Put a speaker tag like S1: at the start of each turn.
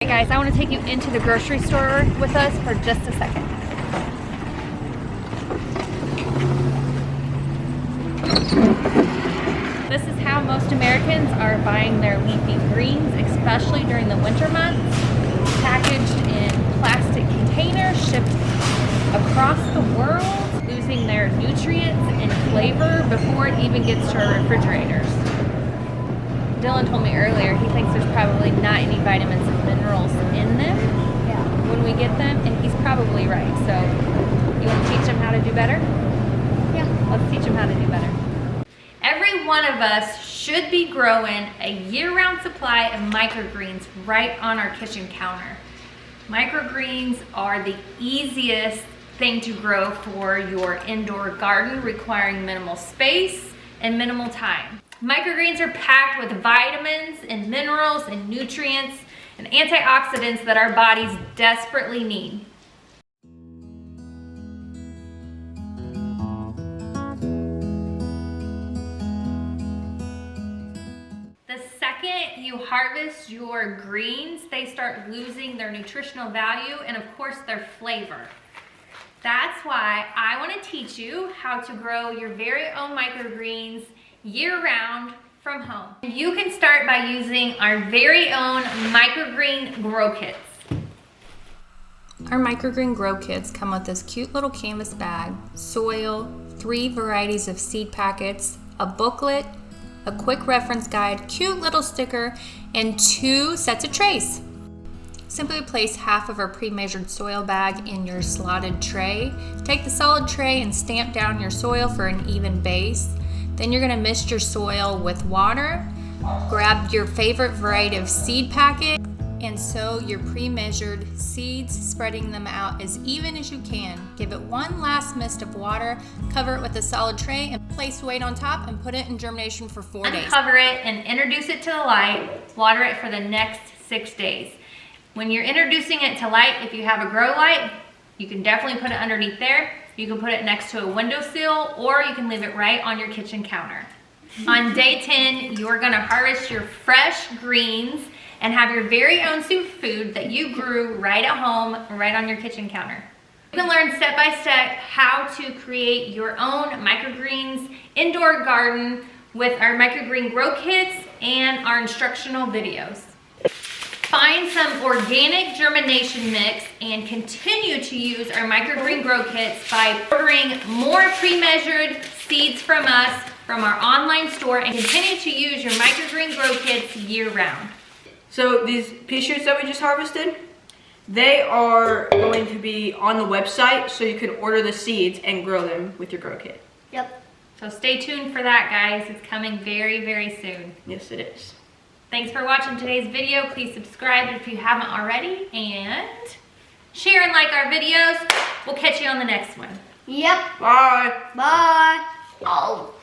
S1: Hey guys, I want to take you into the grocery store with us for just a second. This is how most Americans are buying their leafy greens, especially during the winter months. Packaged in plastic containers, shipped across the world, losing their nutrients and flavor before it even gets to our refrigerators. Dylan told me earlier he thinks there's probably not any vitamins and minerals in them when we get them, and he's probably right. So, you want to teach him how to do better? Yeah. Let's teach him how to do better. Every one of us should be growing a year-round supply of microgreens right on our kitchen counter. Microgreens are the easiest thing to grow for your indoor garden, requiring minimal space and minimal time. Microgreens are packed with vitamins and minerals and nutrients and antioxidants that our bodies desperately need. The second you harvest your greens, they start losing their nutritional value and of course their flavor. That's why I want to teach you how to grow your very own microgreens year-round from home. You can start by using our very own microgreen grow kits. Our microgreen grow kits come with this cute little canvas bag, soil, 3 varieties of seed packets, a booklet, a quick reference guide, cute little sticker, and 2 sets of trays. Simply place half of our pre-measured soil bag in your slotted tray. Take the solid tray and stamp down your soil for an even base. Then you're going to mist your soil with water, grab your favorite variety of seed packet, and sow your pre-measured seeds, spreading them out as even as you can. Give it one last mist of water, cover it with a solid tray, and place weight on top and put it in germination for 4 days. Cover it and introduce it to the light. Water it for the next 6 days. When you're introducing it to light, if you have a grow light, you can definitely put it underneath there. You can put it next to a windowsill, or you can leave it right on your kitchen counter. On day 10, you're gonna harvest your fresh greens and have your very own superfood that you grew right at home, right on your kitchen counter. You can learn step by step how to create your own microgreens indoor garden with our microgreen grow kits and our instructional videos. Find some organic germination mix and continue to use our microgreen grow kits by ordering more pre-measured seeds from us from our online store, and continue to use your microgreen grow kits year-round.
S2: So these pea shoots that we just harvested, they are going to be on the website, so you can order the seeds and grow them with your grow kit.
S1: Yep. So stay tuned for that, guys. It's coming very, very soon.
S2: Yes, it is.
S1: Thanks for watching today's video. Please subscribe if you haven't already, and share and like our videos. We'll catch you on the next one.
S3: Yep.
S2: Bye.
S3: Bye. Oh.